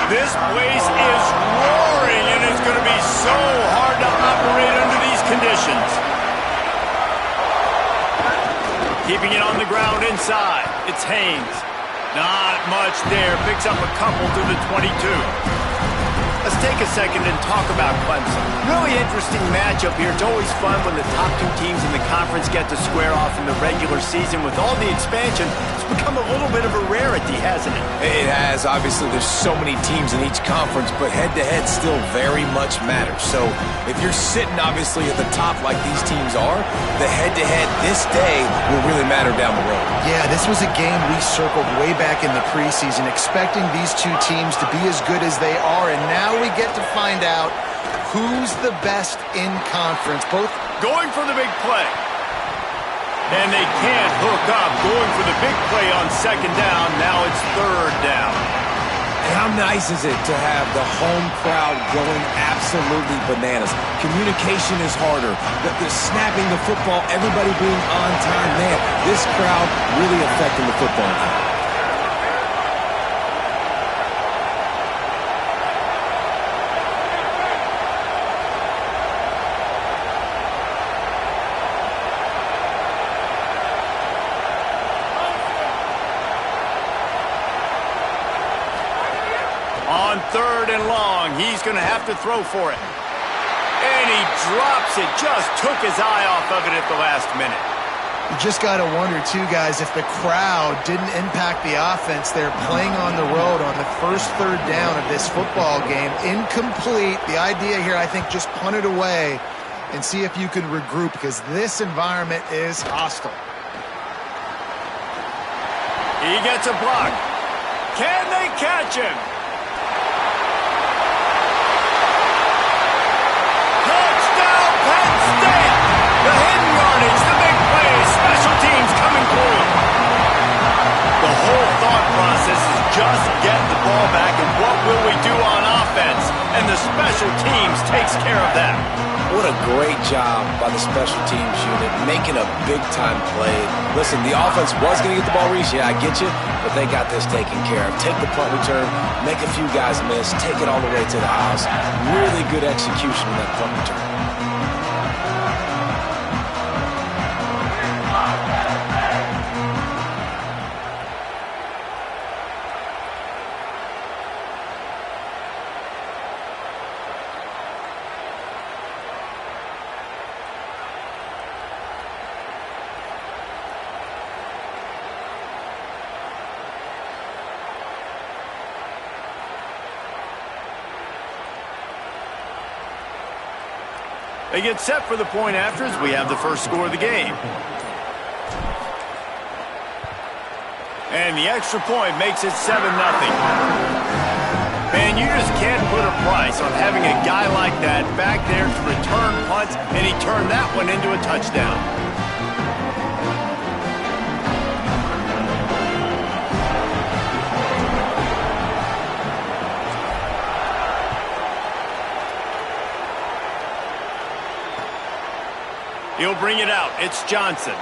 This place is roaring, and it's going to be so hard to operate under these conditions. Keeping it on the ground inside. It's Haynes. Not much there. Picks up a couple to the 22. Let's take a second and talk about Clemson. Really interesting matchup here. It's always fun when the top two teams in the conference get to square off in the regular season. With all the expansion, it's become a little bit of a rarity, hasn't it? It has. Obviously, there's so many teams in each conference, but head-to-head still very much matters. So if you're sitting, obviously, at the top like these teams are, the head-to-head this day will really matter down the road. Yeah, this was a game we circled way back in the preseason, expecting these two teams to be as good as they are, and now we get to find out who's the best in conference. Both going for the big play. And they can't hook up. Going for the big play on second down. Now it's third down. And how nice is it to have the home crowd going absolutely bananas? Communication is harder. The snapping the football, everybody being on time. Man, this crowd really affecting the football game. On third and long, he's going to have to throw for it. And he drops it. Just took his eye off of it at the last minute. You just got to wonder, too, guys, if the crowd didn't impact the offense. They're playing on the road on the first third down of this football game. Incomplete. The idea here, I think, just punt it away and see if you can regroup, because this environment is hostile. He gets a block. Can they catch him? The hidden yardage, the big plays, special teams coming through. The whole thought process is just get the ball back, and what will we do on offense? And the special teams takes care of that. What a great job by the special teams unit, making a big-time play. Listen, the offense was going to get the ball reached. Yeah, I get you, but they got this taken care of. Take the punt return, make a few guys miss, take it all the way to the house. Really good execution in that punt return. They get set for the point after as we have the first score of the game. And the extra point makes it 7-0. Man, you just can't put a price on having a guy like that back there to return punts, and he turned that one into a touchdown. He'll bring it out. It's Johnson.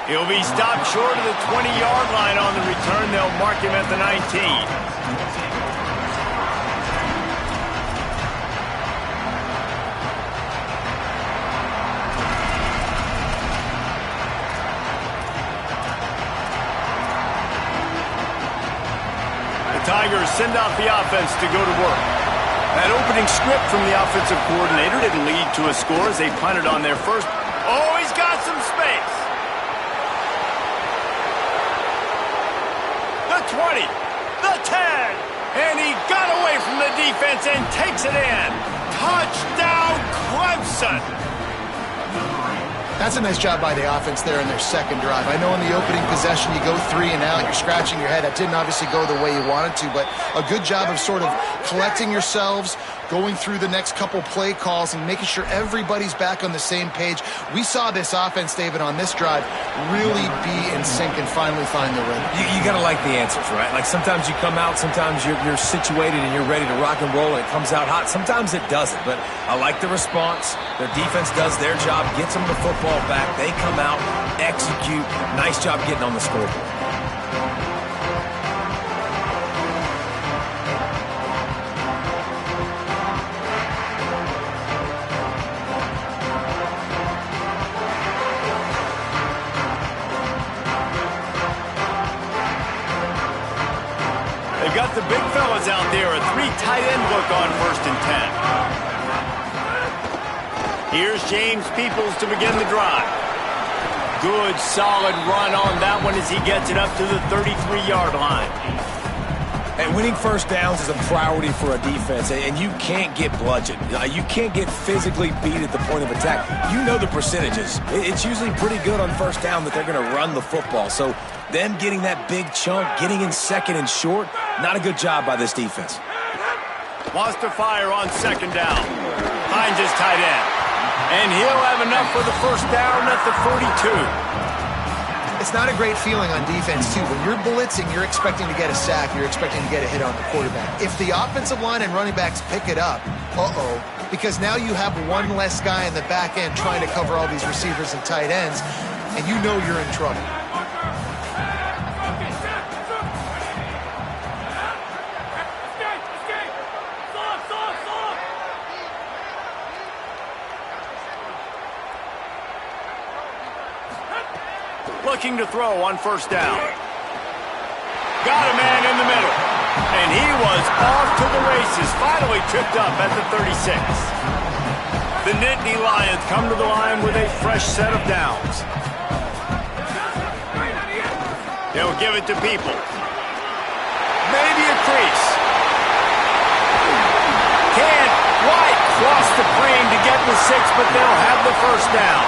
He'll be stopped short of the 20-yard line on the return. They'll mark him at the 19. The Tigers send out the offense to go to work. That opening script from the offensive coordinator didn't lead to a score as they punted on their first. Oh, he's got some space. The 20, the 10, and he got away from the defense and takes it in. Touchdown, Clemson. That's a nice job by the offense there in their second drive. I know in the opening possession you go 3 and out, you're scratching your head. That didn't obviously go the way you wanted to, but a good job of sort of collecting yourselves, going through the next couple play calls and making sure everybody's back on the same page. We saw this offense, David, on this drive really be in sync and finally find the rhythm. You got to like the answers, right? Like sometimes you come out, sometimes you're situated and you're ready to rock and roll and it comes out hot. Sometimes it doesn't, but I like the response. Their defense does their job, gets them the football back. They come out, execute. Nice job getting on the scoreboard. They got the big fellas out there. A 3 tight end look on 1st and 10. Here's James Peoples to begin the drive. Good, solid run on that one as he gets it up to the 33-yard line. And winning first downs is a priority for a defense, and you can't get bludgeoned. You can't get physically beat at the point of attack. You know the percentages. It's usually pretty good on first down that they're going to run the football. So them getting that big chunk, getting in second and short, not a good job by this defense. Wants to fire on 2nd down. Finds his tight end. And he'll have enough for the first down at the 42. It's not a great feeling on defense, too. When you're blitzing, you're expecting to get a sack. You're expecting to get a hit on the quarterback. If the offensive line and running backs pick it up, because now you have one less guy in the back end trying to cover all these receivers and tight ends, and you know you're in trouble. Looking to throw on 1st down. Got a man in the middle. And he was off to the races. Finally tripped up at the 36. The Nittany Lions come to the line with a fresh set of downs. They'll give it to People. Maybe a crease. Can't quite cross the plane to get the 6, but they'll have the first down.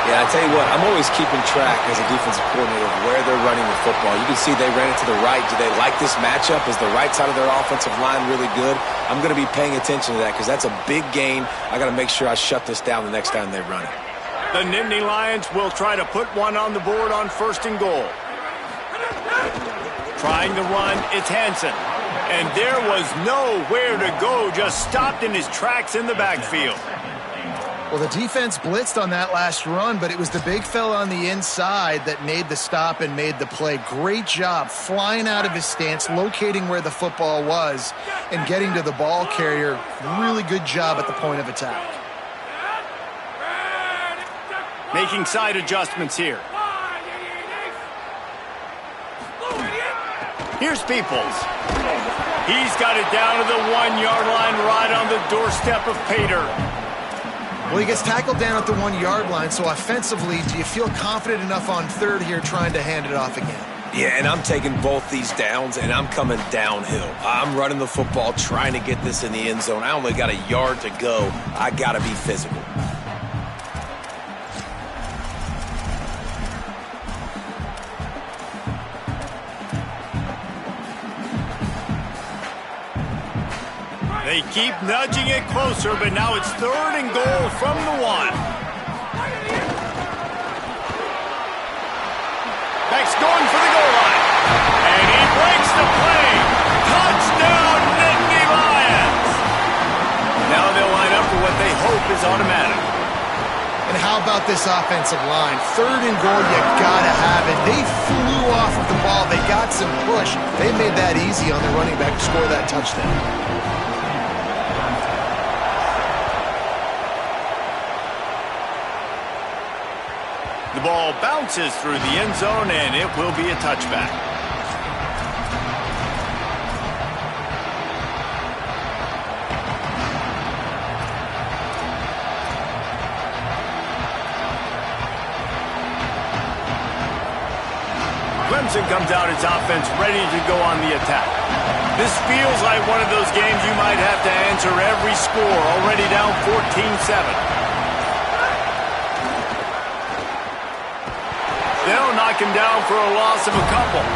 Yeah, I tell you what, I'm always keeping track as a defensive coordinator of where they're running the football. You can see they ran it to the right. Do they like this matchup? Is the right side of their offensive line really good? I'm going to be paying attention to that because that's a big gain. I got to make sure I shut this down the next time they run it. The Nittany Lions will try to put one on the board on 1st and goal. Trying to run, it's Hansen. And there was nowhere to go, just stopped in his tracks in the backfield. Well, the defense blitzed on that last run, but it was the big fella on the inside that made the stop and made the play. Great job flying out of his stance, locating where the football was, and getting to the ball carrier. Really good job at the point of attack. Making side adjustments here. Here's Peoples. He's got it down to the 1-yard line right on the doorstep of Pater. Well, he gets tackled down at the 1-yard line, so offensively, do you feel confident enough on 3rd here trying to hand it off again? Yeah, and I'm taking both these downs, and I'm coming downhill. I'm running the football, trying to get this in the end zone. I only got a yard to go. I got to be physical. They keep nudging it closer, but now it's 3rd and goal from the 1. Beck's going for the goal line. And he breaks the play. Touchdown, Nittany Lions. Now they'll line up for what they hope is automatic. And how about this offensive line? 3rd and goal, you gotta have it. They flew off of the ball. They got some push. They made that easy on the running back to score that touchdown. The ball bounces through the end zone, and it will be a touchback. Clemson comes out its offense ready to go on the attack. This feels like one of those games you might have to answer every score, already down 14-7. They'll knock him down for a loss of a couple.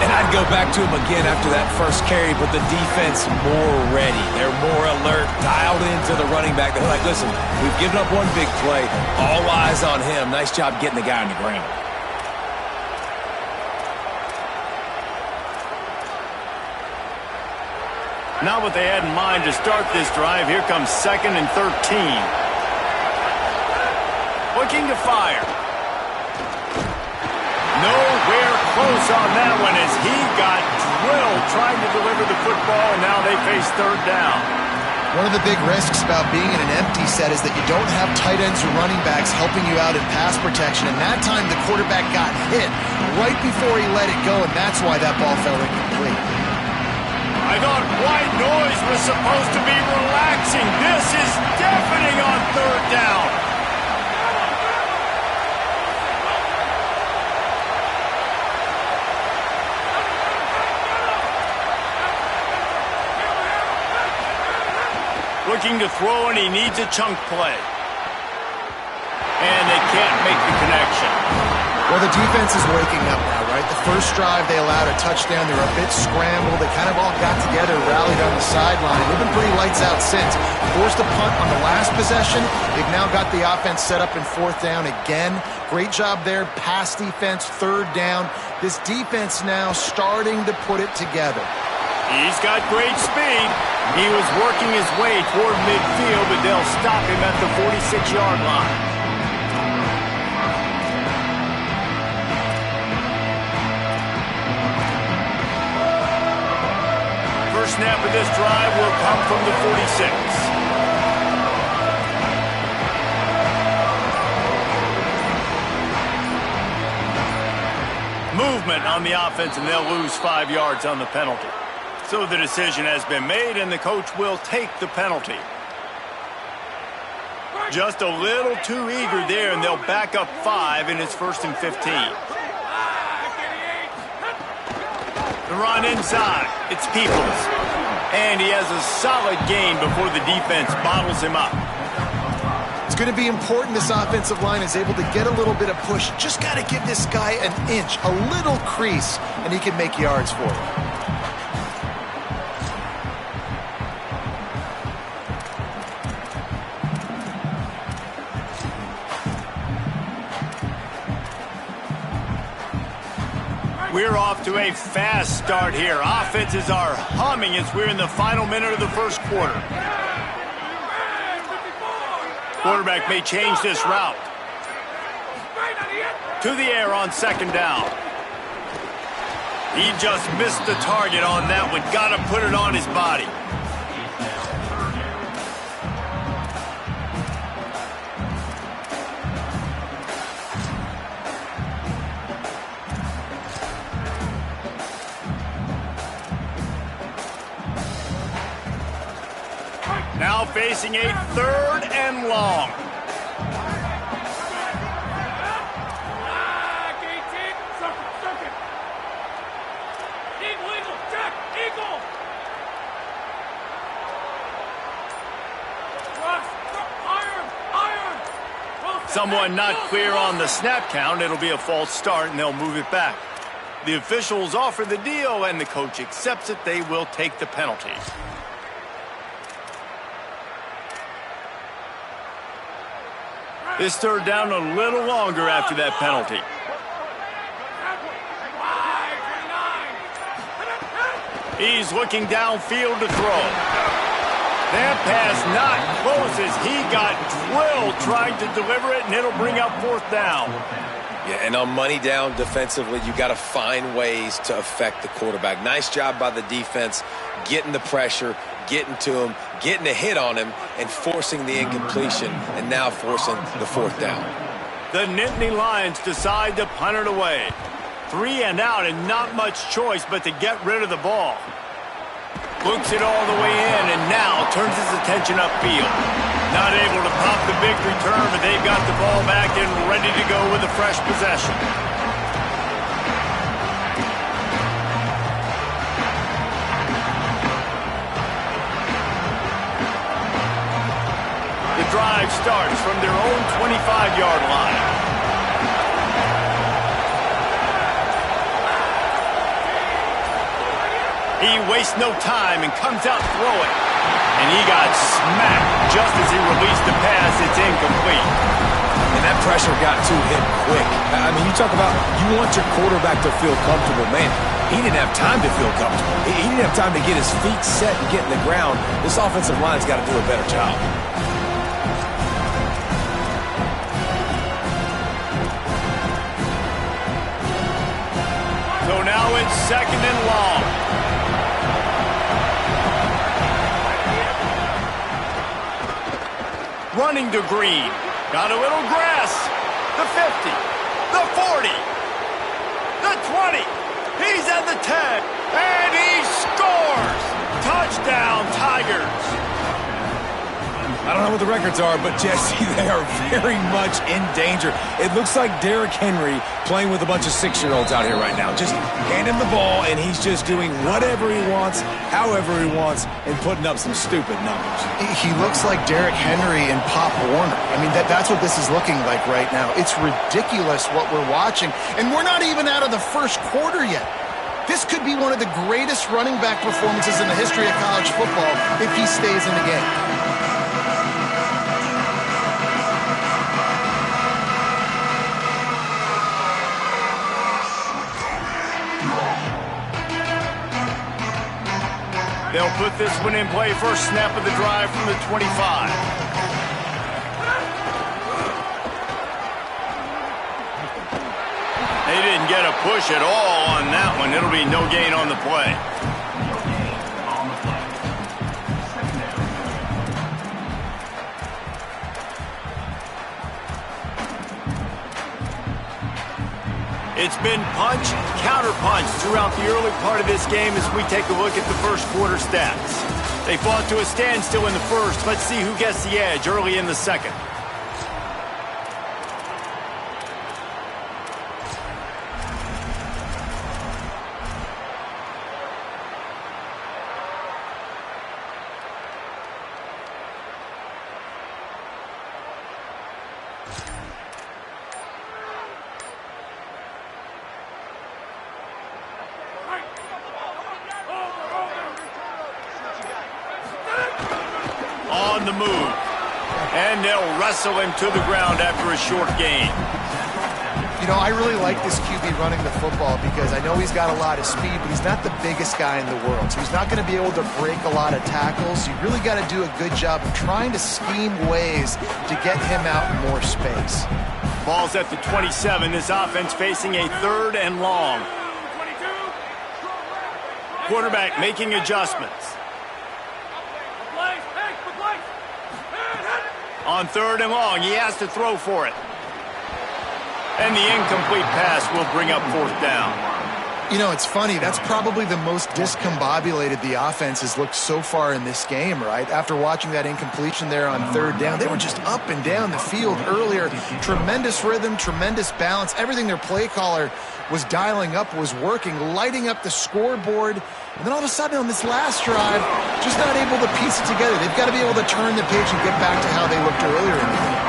And I'd go back to him again after that first carry, but the defense more ready. They're more alert, dialed into the running back. They're like, listen, we've given up one big play. All eyes on him. Nice job getting the guy on the ground. Not what they had in mind to start this drive. Here comes 2nd and 13. Looking to fire. Nowhere close on that one as he got drilled trying to deliver the football, and now they face 3rd down. One of the big risks about being in an empty set is that you don't have tight ends or running backs helping you out in pass protection, and that time the quarterback got hit right before he let it go, and that's why that ball fell incomplete. incomplete. I thought white noise was supposed to be relaxing. This is deafening on third down. Looking to throw, and he needs a chunk play. And they can't make the connection. Well, the defense is waking up now, right? The first drive, they allowed a touchdown. They were a bit scrambled. They kind of all got together, rallied on the sideline. They've been pretty lights out since. Forced a punt on the last possession. They've now got the offense set up in fourth down again. Great job there. Pass defense, third down. This defense now starting to put it together. He's got great speed. He was working his way toward midfield, but they'll stop him at the 46-yard line. First snap of this drive will come from the 46. Movement on the offense, and they'll lose 5 yards on the penalty. So the decision has been made, and the coach will take the penalty. Just a little too eager there, and they'll back up 5, and it's 1st and 15. The run inside. It's Peoples. And he has a solid gain before the defense bottles him up. It's going to be important this offensive line is able to get a little bit of push. Just got to give this guy an inch, a little crease, and he can make yards for you. We're off to a fast start here. Offenses are humming as we're in the final minute of the first quarter. Quarterback may change this route. To the air on second down. He just missed the target on that one. Got to put it on his body. Now facing a third and long. Someone not clear on the snap count. It'll be a false start, and they'll move it back. The officials offer the deal, and the coach accepts it. They will take the penalty. This third down a little longer after that penalty. He's looking downfield to throw. That pass not close as he got drilled trying to deliver it, and it'll bring up fourth down. Yeah, and on money down defensively, you got to find ways to affect the quarterback. Nice job by the defense, getting the pressure, getting to him, getting a hit on him, and forcing the incompletion, and now forcing the fourth down. The Nittany Lions decide to punt it away. 3 and out, and not much choice but to get rid of the ball. Looks it all the way in, and now turns his attention upfield. Not able to pop the big return, but they've got the ball back and ready to go with a fresh possession. The drive starts from their own 25-yard line. He wastes no time and comes out throwing. And he got smacked just as he released the pass. It's incomplete. And that pressure got to him quick. I mean, you talk about you want your quarterback to feel comfortable. Man, he didn't have time to feel comfortable. He didn't have time to get his feet set and get in the ground. This offensive line's got to do a better job. So now it's second and long. Running to Green. Got a little grass. The 50. The 40. The 20. He's at the 10. And I don't know what the records are, but Jesse, they are very much in danger. It looks like Derrick Henry playing with a bunch of 6-year-olds out here right now. Just hand him the ball, and he's just doing whatever he wants, however he wants, and putting up some stupid numbers. He looks like Derrick Henry and Pop Warner. I mean, that's what this is looking like right now. It's ridiculous what we're watching, and we're not even out of the first quarter yet. This could be one of the greatest running back performances in the history of college football if he stays in the game. They'll put this one in play. First snap of the drive from the 25. They didn't get a push at all on that one. It'll be no gain on the play. It's been punch, counter-punch throughout the early part of this game as we take a look at the first quarter stats. They fought to a standstill in the first. Let's see who gets the edge early in the second. On the move. And they'll wrestle him to the ground after a short gain. You know, I really like this QB running the football because I know he's got a lot of speed, but he's not the biggest guy in the world. So he's not going to be able to break a lot of tackles. You really got to do a good job of trying to scheme ways to get him out in more space. Ball's at the 27. This offense facing a 3rd and long. Quarterback making adjustments. On 3rd and long, he has to throw for it. And the incomplete pass will bring up 4th down. You know, it's funny. That's probably the most discombobulated the offense has looked so far in this game, right? After watching that incompletion there on 3rd down, they were just up and down the field earlier. Tremendous rhythm, tremendous balance. Everything their play caller was dialing up was working, lighting up the scoreboard. And then all of a sudden on this last drive, just not able to piece it together. They've got to be able to turn the page and get back to how they looked earlier in the game.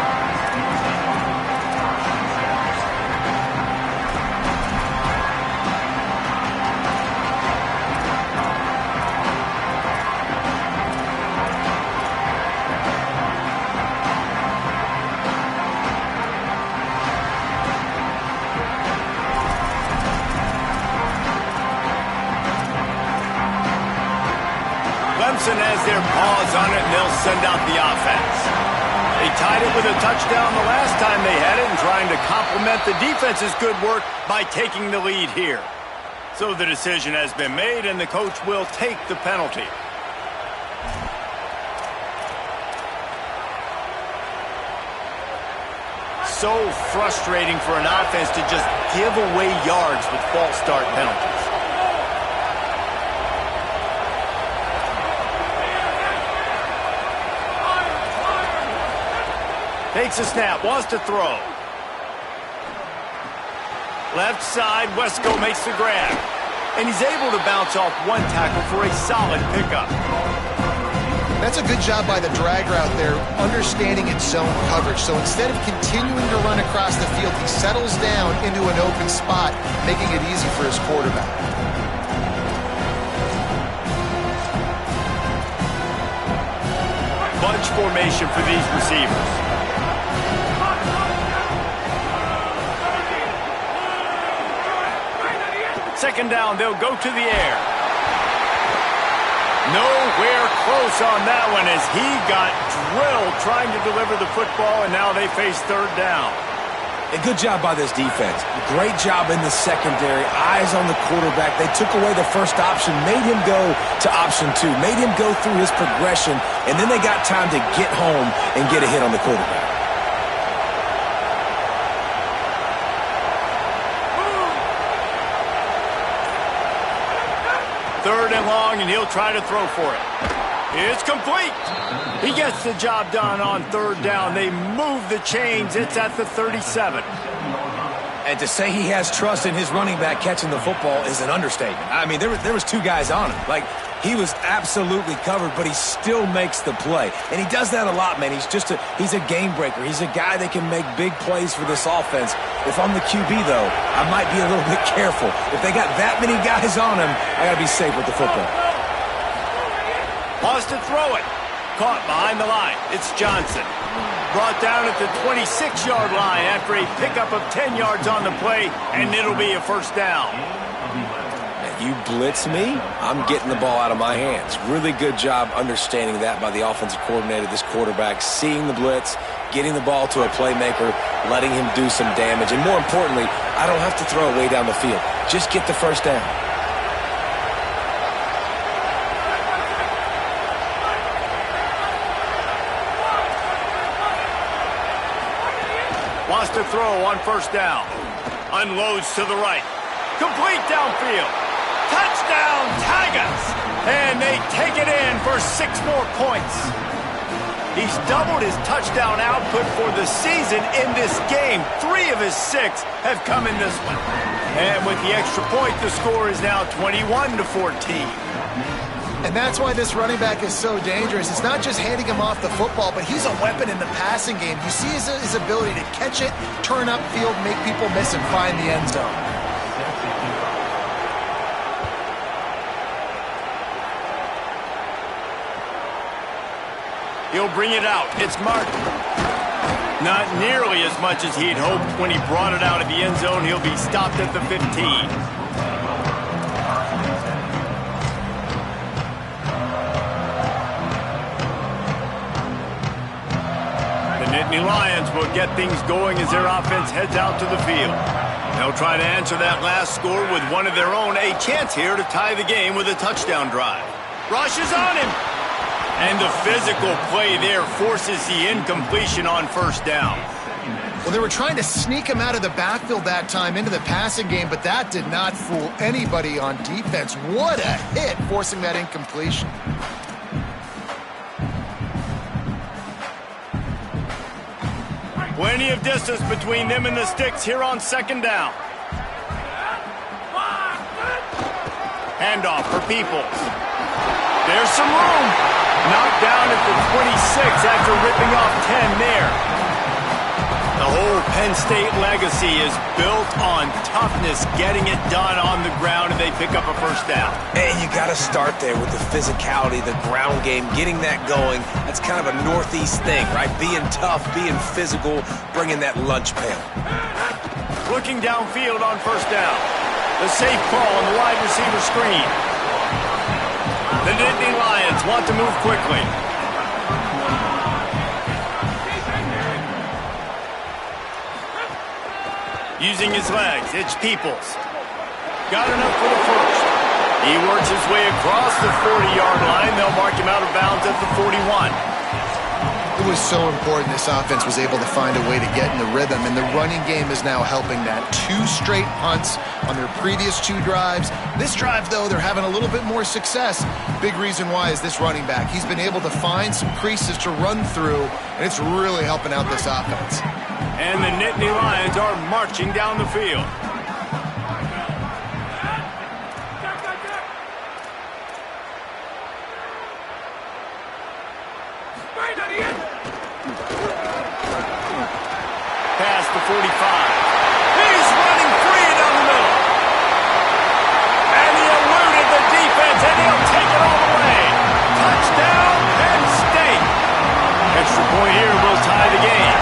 Has their paws on it, and they'll send out the offense. They tied it with a touchdown the last time they had it and trying to complement the defense's good work by taking the lead here. So the decision has been made, and the coach will take the penalty. So frustrating for an offense to just give away yards with false start penalties. Takes a snap, wants to throw. Left side, Wesco makes the grab. And he's able to bounce off one tackle for a solid pickup. That's a good job by the drag route there, understanding its zone coverage. So instead of continuing to run across the field, he settles down into an open spot, making it easy for his quarterback. Bunch formation for these receivers. Second down, they'll go to the air. Nowhere close on that one as he got drilled trying to deliver the football, and now they face 3rd down. A good job by this defense. Great job in the secondary. Eyes on the quarterback. They took away the first option, made him go to option 2, made him go through his progression, and then they got time to get home and get a hit on the quarterback. 3rd and long, and he'll try to throw for it. It's complete. He gets the job done on third down. They move the chains. It's at the 37. And to say he has trust in his running back catching the football is an understatement. I mean, there was two guys on him. Like, he was absolutely covered, but he still makes the play. And he does that a lot, man. He's a game breaker. He's a guy that can make big plays for this offense. If I'm the QB, though, I might be a little bit careful. If they got that many guys on him, I got to be safe with the football. Wants to throw it. Caught behind the line. It's Johnson. Brought down at the 26-yard line after a pickup of 10 yards on the play, and it'll be a first down. You blitz me, I'm getting the ball out of my hands. Really good job understanding that by the offensive coordinator, this quarterback, seeing the blitz, getting the ball to a playmaker, letting him do some damage. And more importantly, I don't have to throw it way down the field. Just get the first down. Wants to throw on first down. Unloads to the right. Complete downfield. Touchdown, Tigers! And they take it in for 6 more points. He's doubled his touchdown output for the season in this game. 3 of his 6 have come in this one. And with the extra point, the score is now 21-14. And that's why this running back is so dangerous. It's not just handing him off the football, but he's a weapon in the passing game. You see his ability to catch it, turn upfield, make people miss, and find the end zone. He'll bring it out. It's Martin. Not nearly as much as he'd hoped when he brought it out of the end zone. He'll be stopped at the 15. The Lions will get things going as their offense heads out to the field. They'll try to answer that last score with one of their own. A chance here to tie the game with a touchdown drive. Rush is on him. And the physical play there forces the incompletion on first down. Well, they were trying to sneak him out of the backfield that time into the passing game, but that did not fool anybody on defense. What a hit, forcing that incompletion. Plenty of distance between them and the sticks here on second down. Handoff for Peoples. There's some room. Knocked down at the 26 after ripping off 10 there. The whole Penn State legacy is built on toughness, getting it done on the ground, and they pick up a first down. And you got to start there with the physicality, the ground game, getting that going. That's kind of a Northeast thing, right? Being tough, being physical, bringing that lunch pail. Looking downfield on first down. The safe call on the wide receiver screen. The Nittany Lions want to move quickly. Using his legs, it's Peoples. Got enough for the first. He works his way across the 40-yard line. They'll mark him out of bounds at the 41. It was so important this offense was able to find a way to get in the rhythm, and the running game is now helping that. 2 straight punts on their previous 2 drives. This drive, though, they're having a little bit more success. Big reason why is this running back. He's been able to find some creases to run through, and it's really helping out this offense. And the Nittany Lions are marching down the field. Past the 45. He's running free down the middle. And he eluded the defense, and he'll take it all the way. Touchdown, Penn State. Extra point here will tie the game.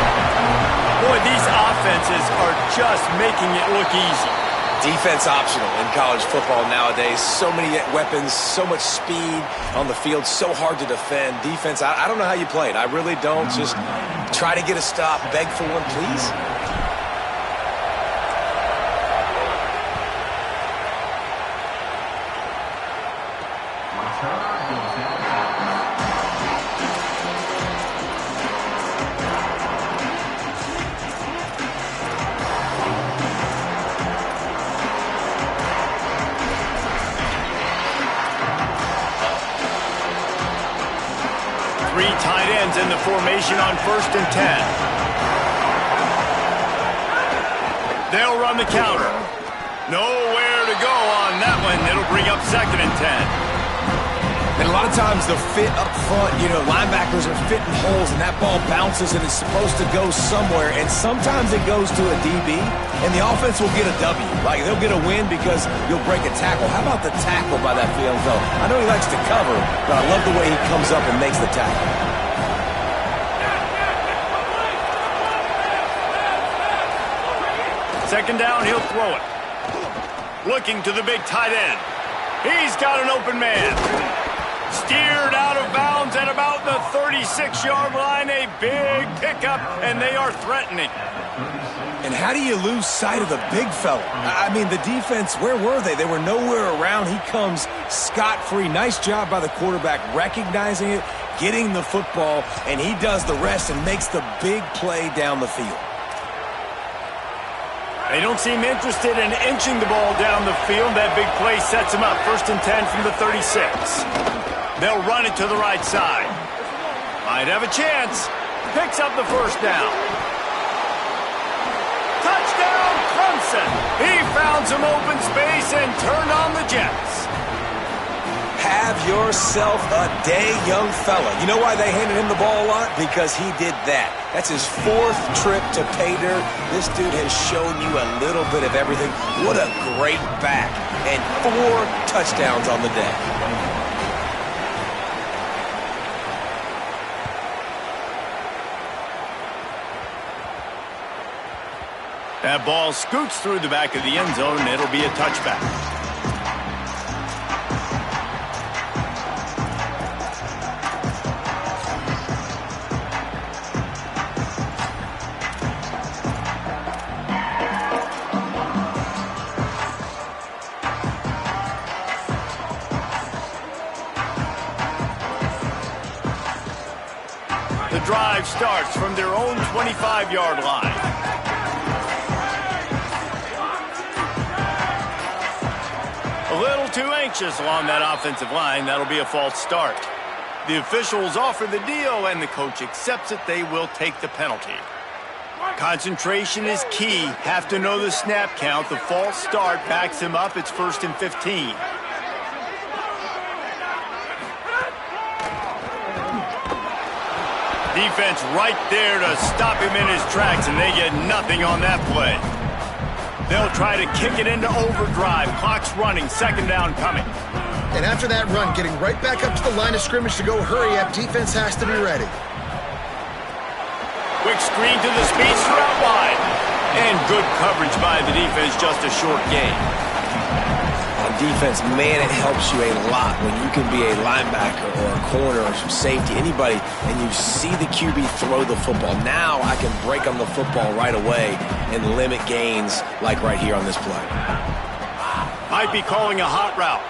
Boy, these offenses are just making it look easy. Defense optional in college football nowadays. So many weapons, so much speed on the field, so hard to defend. Defense, I don't know how you play it. I really don't. Just try to get a stop, beg for one, please. Three tight ends in the formation on 1st and 10. They'll run the counter. Nowhere to go on that one. It'll bring up 2nd and 10. And a lot of times the fit up front, linebackers are fitting holes and that ball bounces and it's supposed to go somewhere. And sometimes it goes to a DB and the offense will get a W. Like they'll get a win because you'll break a tackle. How about the tackle by that field fellow? I know he likes to cover, but I love the way he comes up and makes the tackle. Second down, he'll throw it. Looking to the big tight end. He's got an open man. Steered out of bounds at about the 36-yard line. A big pickup, and they are threatening. And how do you lose sight of the big fella? I mean, the defense, where were they? They were nowhere around. He comes scot-free. Nice job by the quarterback recognizing it, getting the football, and he does the rest and makes the big play down the field. They don't seem interested in inching the ball down the field. That big play sets him up. 1st and 10 from the 36. They'll run it to the right side. Might have a chance. Picks up the 1st down. Touchdown, Clemson. He found some open space and turned on the Jets. Have yourself a day, young fella. You know why they handed him the ball a lot? Because he did that. That's his 4th trip to pay dirt. This dude has shown you a little bit of everything. What a great back. And 4 touchdowns on the day. That ball scoots through the back of the end zone, and it'll be a touchback. The drive starts from their own 25-yard line. A little too anxious along that offensive line. That'll be a false start. The officials offer the deal, and the coach accepts it. They will take the penalty. Concentration is key. Have to know the snap count. The false start backs him up. It's 1st and 15. Defense right there to stop him in his tracks, and they get nothing on that play. They'll try to kick it into overdrive. Clock's running. 2nd down coming. And after that run, getting right back up to the line of scrimmage to go hurry up, defense has to be ready. Quick screen to the speedster out wide. And good coverage by the defense, just a short gain. On defense, man, it helps you a lot when you can be a linebacker or a corner or some safety, anybody, and you see the QB throw the football. Now I can break on the football right away and limit gains like right here on this play. Might be calling a hot route.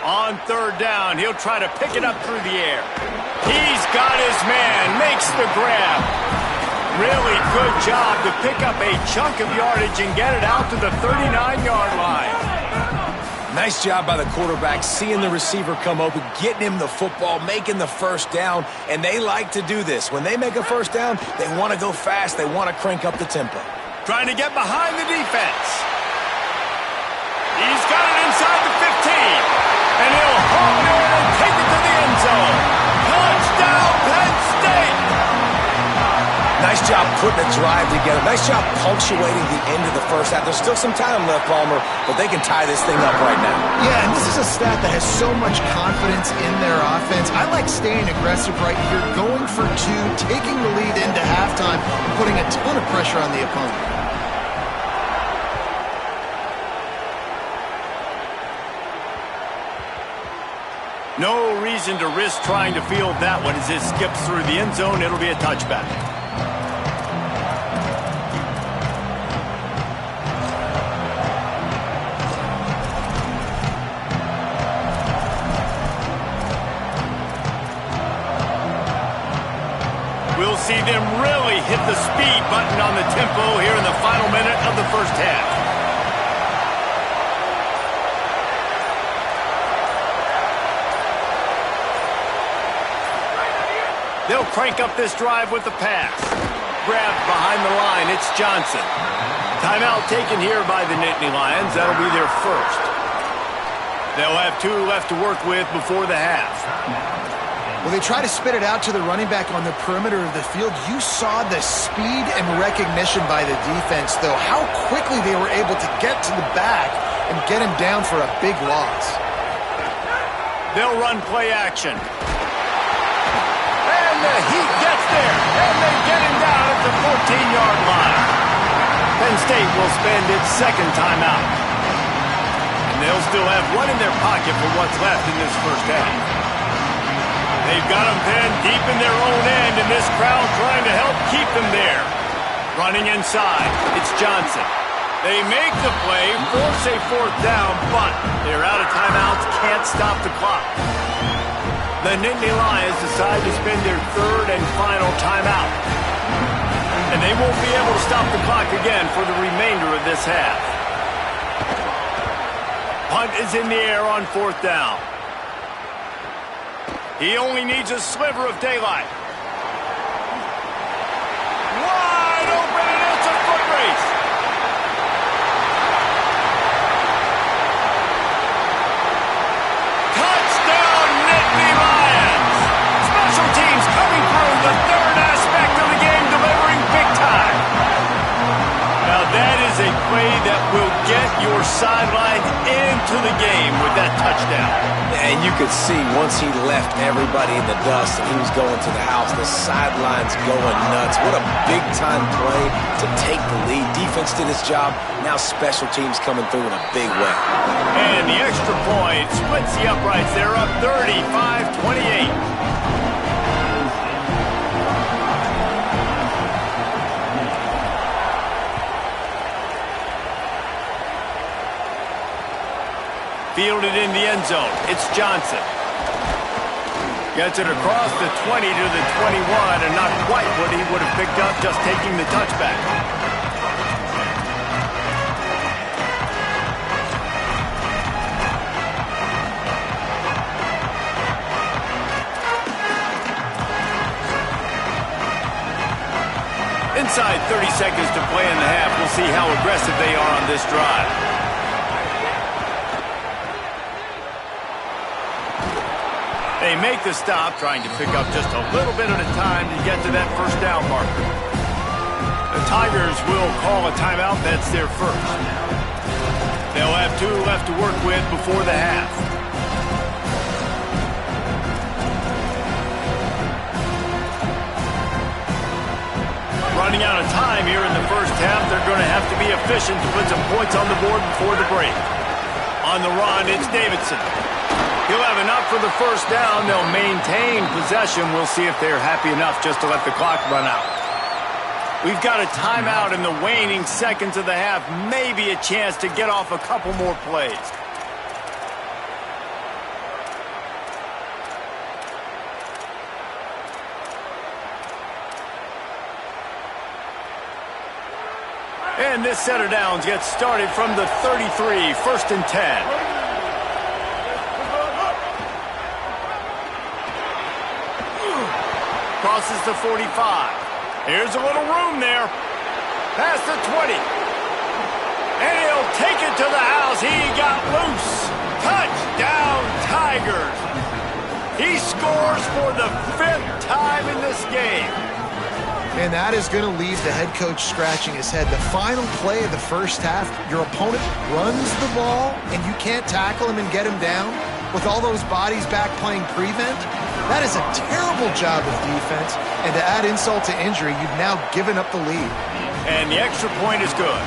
On 3rd down, he'll try to pick it up through the air. He's got his man, makes the grab. Really good job to pick up a chunk of yardage and get it out to the 39-yard line. Nice job by the quarterback, seeing the receiver come open, getting him the football, making the 1st down, and they like to do this. When they make a 1st down, they want to go fast, they want to crank up the tempo. Trying to get behind the defense. He's got it inside the 15, and he'll haul it in and take it to the end zone. Touchdown, Penn State! Nice job putting a drive together. Nice job punctuating the end of the 1st half. There's still some time left, Palmer, but they can tie this thing up right now. Yeah, and this is a stat that has so much confidence in their offense. I like staying aggressive right here, going for 2, taking the lead into halftime, and putting a ton of pressure on the opponent. No reason to risk trying to field that one as it skips through the end zone. It'll be a touchback. We'll see them really hit the speed button on the tempo here in the final minute of the 1st half. They'll crank up this drive with the pass. Grabbed behind the line, it's Johnson. Timeout taken here by the Nittany Lions. That'll be their first. They'll have 2 left to work with before the half. Well, they try to spit it out to the running back on the perimeter of the field. You saw the speed and recognition by the defense, though, how quickly they were able to get to the back and get him down for a big loss. They'll run play action. And the Heat gets there, and they get him down at the 14-yard line. Penn State will spend its second timeout. And they'll still have one in their pocket for what's left in this first half. They've got them pinned deep in their own end, and this crowd trying to help keep them there. Running inside, it's Johnson. They make the play, force a fourth down, but they're out of timeouts, can't stop the clock. The Nittany Lions decide to spend their third and final timeout. And they won't be able to stop the clock again for the remainder of this half. Punt is in the air on fourth down. He only needs a sliver of daylight. Wide open, and it's a foot race. Touchdown, Nittany Lions. Special teams coming through, the third aspect of the game, delivering big time. Now that is a play that will get your sidelines into the game with that touchdown. And you could see once he left everybody in the dust and he was going to the house, the sidelines going nuts. What a big-time play to take the lead. Defense did its job. Now special teams coming through in a big way. And the extra point splits the uprights. They're up 35-28. Fielded in the end zone. It's Johnson. Gets it across the 20 to the 21, and not quite what he would have picked up just taking the touchback. Inside 30 seconds to play in the half. We'll see how aggressive they are on this drive. They make the stop, trying to pick up just a little bit at a time to get to that first down marker. The Tigers will call a timeout. That's their first. They'll have 2 left to work with before the half. Running out of time here in the first half. They're going to have to be efficient to put some points on the board before the break. On the run, it's Davidson. He'll have enough for the first down. They'll maintain possession. We'll see if they're happy enough just to let the clock run out. We've got a timeout in the waning seconds of the half. Maybe a chance to get off a couple more plays. And this set of downs gets started from the 33, 1st and 10. Crosses the 45. Here's a little room there. Past the 20. And he'll take it to the house. He got loose. Touchdown, Tigers. He scores for the 5th time in this game. And that is going to leave the head coach scratching his head. The final play of the first half, your opponent runs the ball, and you can't tackle him and get him down with all those bodies back playing prevent. That is a terrible job of defense, and to add insult to injury, you've now given up the lead. And the extra point is good.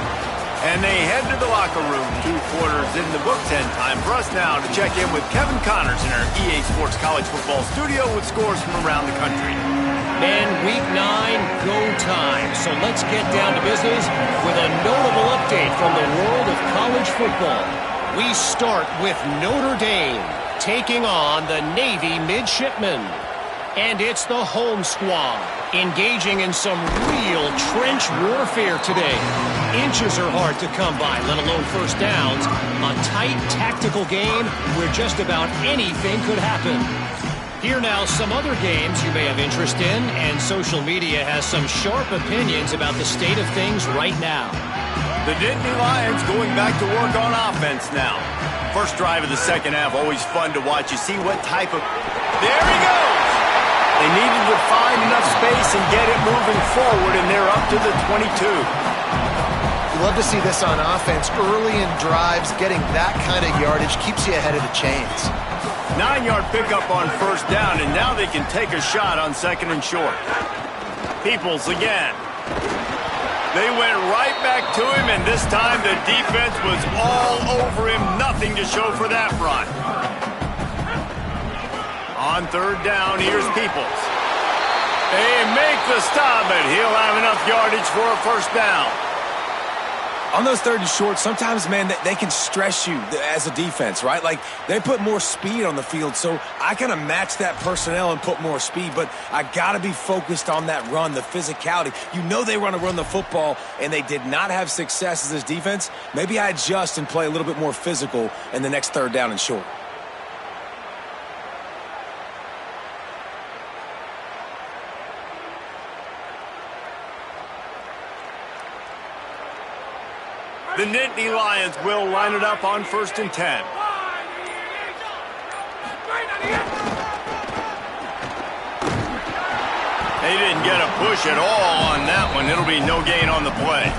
And they head to the locker room. 2 quarters in the books, and time for us now to check in with Kevin Connors in our EA Sports College Football studio with scores from around the country. And week 9, go time. So let's get down to business with a notable update from the world of college football. We start with Notre Dame taking on the Navy Midshipmen. And it's the home squad engaging in some real trench warfare today. Inches are hard to come by, let alone first downs. A tight tactical game where just about anything could happen. Here now, some other games you may have interest in, and social media has some sharp opinions about the state of things right now. The Nittany Lions going back to work on offense now. First drive of the second half, always fun to watch. You see what type of... There he goes! They needed to find enough space and get it moving forward, and they're up to the 22. You love to see this on offense. Early in drives, getting that kind of yardage keeps you ahead of the chains. 9-yard pickup on first down, and now they can take a shot on second and short. Peoples again. They went right back to him, and this time the defense was all over him. Nothing to show for that run. On third down, here's Peoples. They make the stop, but he'll have enough yardage for a first down. On those third and short, sometimes, man, they can stress you as a defense, right? Like, they put more speed on the field, so I kind of match that personnel and put more speed, but I got to be focused on that run, the physicality. You know they want to run the football, and they did not have success as this defense. Maybe I adjust and play a little bit more physical in the next third down and short. The Nittany Lions will line it up on first and 10. They didn't get a push at all on that one. It'll be no gain on the play.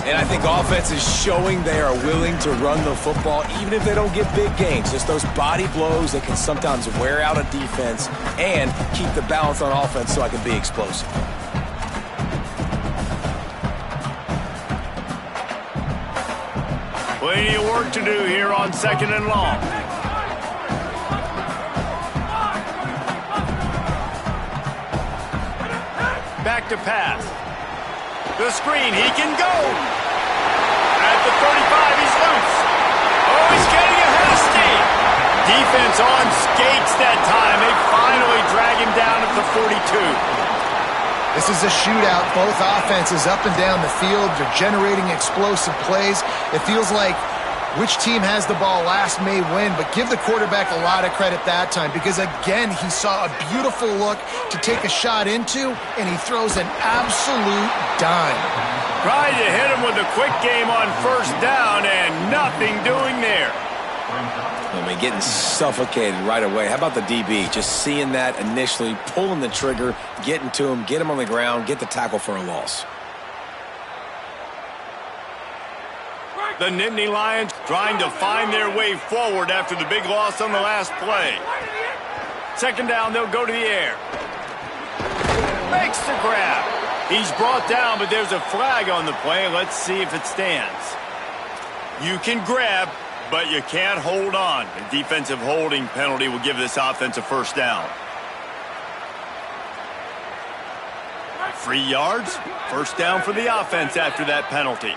And I think offense is showing they are willing to run the football, even if they don't get big gains. Just those body blows that can sometimes wear out a defense and keep the balance on offense so I can be explosive. Plenty of work to do here on second and long. Back to pass. The screen, he can go. At the 35, he's loose. Oh, he's getting ahead of steam. Defense on skates that time. They finally drag him down at the 42. This is a shootout. Both offenses up and down the field. They're generating explosive plays. It feels like which team has the ball last may win, but give the quarterback a lot of credit that time because, again, he saw a beautiful look to take a shot into, and he throws an absolute dime. Tried to hit him with a quick game on first down, and nothing doing there. I mean, getting suffocated right away. How about the DB? Just seeing that initially, pulling the trigger, getting to him, get him on the ground, get the tackle for a loss. The Nittany Lions trying to find their way forward after the big loss on the last play. Second down, they'll go to the air. Makes the grab. He's brought down, but there's a flag on the play. Let's see if it stands. You can grab, but you can't hold on. A defensive holding penalty will give this offense a first down. 3 yards. First down for the offense after that penalty.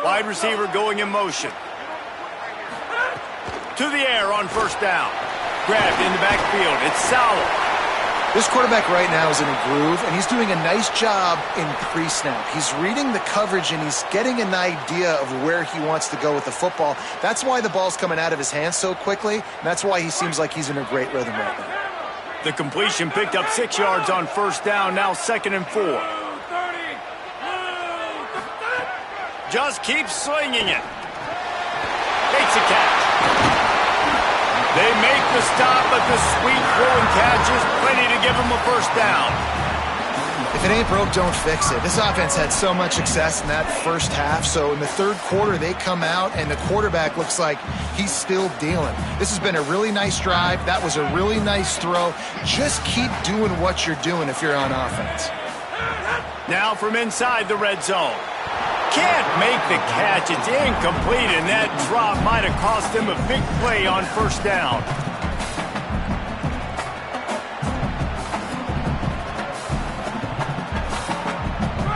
Wide receiver going in motion. To the air on first down. Grabbed in the backfield. It's Sowell. This quarterback right now is in a groove, and he's doing a nice job in pre-snap. He's reading the coverage, and he's getting an idea of where he wants to go with the football. That's why the ball's coming out of his hands so quickly, and that's why he seems like he's in a great rhythm right now. The completion picked up 6 yards on first down, now second and 4. Just keeps swinging it. Makes a catch. They make the stop, but the sweet throwing catch is plenty to give them a first down. If it ain't broke, don't fix it. This offense had so much success in that first half, so in the third quarter they come out and the quarterback looks like he's still dealing. This has been a really nice drive. That was a really nice throw. Just keep doing what you're doing if you're on offense. Now from inside the red zone. Can't make the catch. It's incomplete, and that drop might have cost him a big play on first down.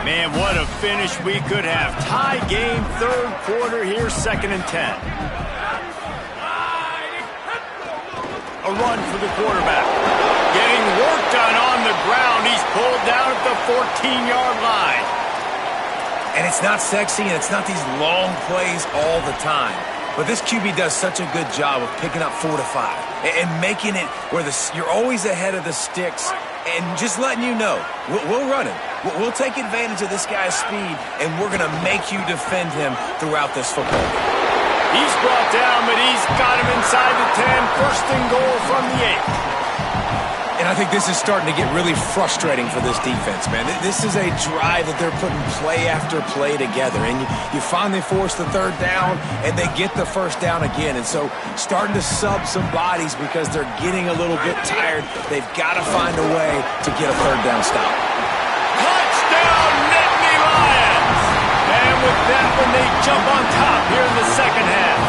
Man, what a finish we could have. Tie game, third quarter here, second and 10. A run for the quarterback. Getting work done on the ground. He's pulled down at the 14-yard line. And it's not sexy, and it's not these long plays all the time. But this QB does such a good job of picking up 4 to 5 and making it where you're always ahead of the sticks and just letting you know, we'll run him. We'll take advantage of this guy's speed, and we're going to make you defend him throughout this football game. He's brought down, but he's got him inside the 10. First and goal from the 8. And I think this is starting to get really frustrating for this defense, man. This is a drive that they're putting play after play together. And you finally force the 3rd down, and they get the 1st down again. And so starting to sub some bodies because they're getting a little bit tired. They've got to find a way to get a 3rd down stop. Touchdown, Nittany Lions! And with that one, they jump on top here in the second half.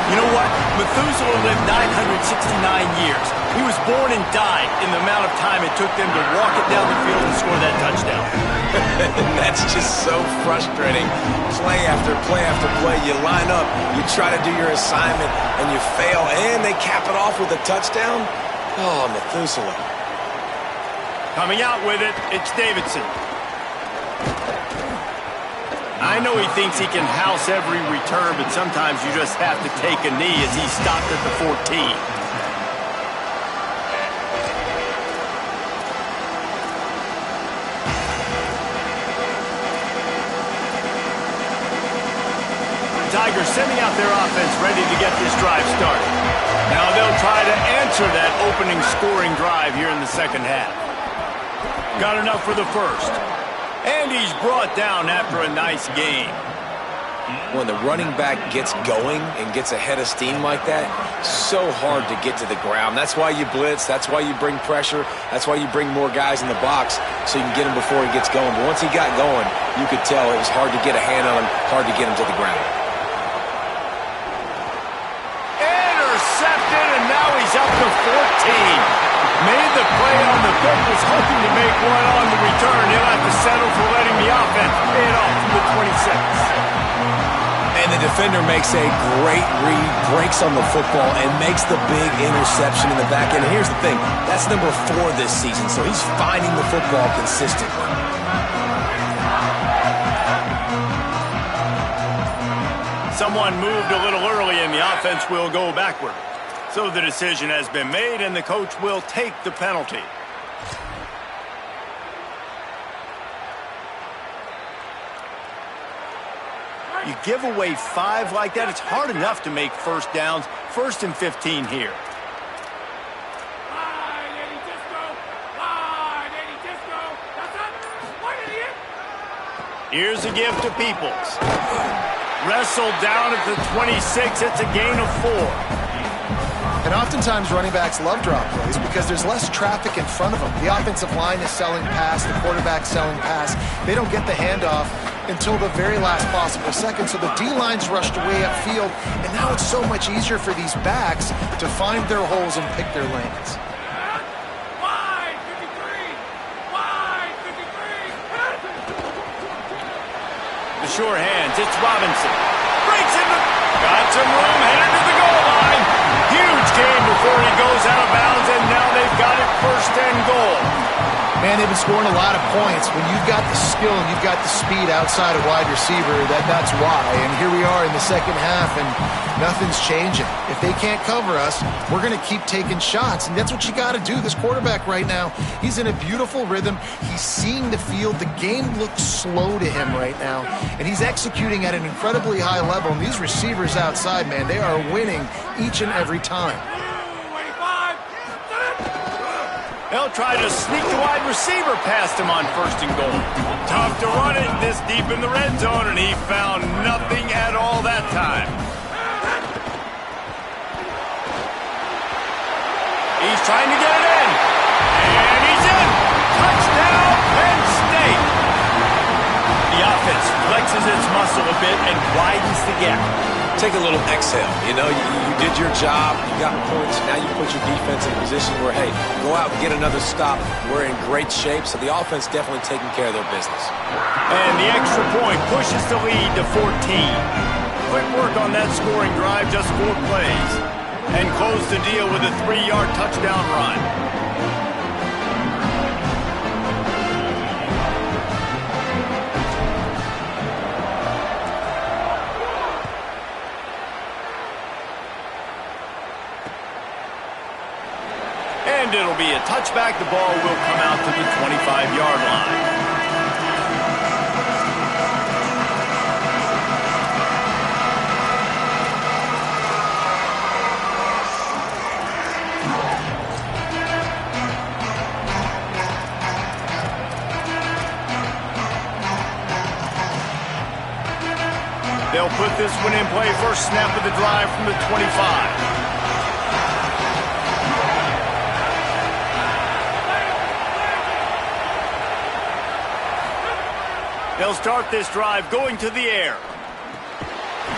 You know what? Methuselah lived 969 years. He was born and died in the amount of time it took them to walk it down the field and score that touchdown. That's just so frustrating. Play after play after play. You line up, you try to do your assignment, and you fail, and they cap it off with a touchdown? Oh, Methuselah. Coming out with it, it's Davidson. I know he thinks he can house every return, but sometimes you just have to take a knee as he stopped at the 14. Tigers sending out their offense ready to get this drive started. Now they'll try to answer that opening scoring drive here in the second half. Got enough for the first. And he's brought down after a nice game. When the running back gets going and gets ahead of steam like that, so hard to get to the ground. That's why you blitz. That's why you bring pressure. That's why you bring more guys in the box so you can get him before he gets going. But once he got going, you could tell it was hard to get a hand on him, hard to get him to the ground. Intercepted, and now he's up to 14. Made the play on the pick, was hoping to make one on the return. He'll have to settle for letting the offense pay it off from the 26. And the defender makes a great read, breaks on the football, and makes the big interception in the back end. And here's the thing, that's number 4 this season, so he's finding the football consistently. Someone moved a little early, and the offense will go backward. So the decision has been made, and the coach will take the penalty. You give away 5 like that, it's hard enough to make first downs. 1st and 15 here. Here's a give to Peoples. Wrestled down at the 26. It's a gain of 4. And oftentimes running backs love drop plays because there's less traffic in front of them. The offensive line is selling pass, the quarterback's selling pass. They don't get the handoff until the very last possible second. So the D-line's rushed way upfield, and now it's so much easier for these backs to find their holes and pick their lanes. The sure hands, it's Robinson. Breaks into, got some room, headed to the goal line. Huge game before he goes out of bounds, and now they've got it 1st and goal. Man, they've been scoring a lot of points. When you've got the skill and you've got the speed outside of wide receiver, that's why. And here we are in the second half, and nothing's changing. If they can't cover us, we're going to keep taking shots, and that's what you got to do. This quarterback right now, he's in a beautiful rhythm. He's seeing the field. The game looks slow to him right now, and he's executing at an incredibly high level. And these receivers outside, man, they are winning each and every time. They'll try to sneak the wide receiver past him on 1st and goal. Tough to run it this deep in the red zone, and he found nothing at all that time. He's trying to get it in. And he's in. Touchdown, Penn State. The offense flexes its muscle a bit and widens the gap. Take a little exhale. You know, you did your job. You got points. Now you put your defense in a position where, hey, go out and get another stop. We're in great shape, so the offense definitely taking care of their business. And the extra point pushes the lead to 14. Quick work on that scoring drive, just 4 plays. And close the deal with a 3-yard touchdown run. And it'll be a touchback. The ball will come out to the 25-yard line. They'll put this one in play. First snap of the drive from the 25. They'll start this drive going to the air.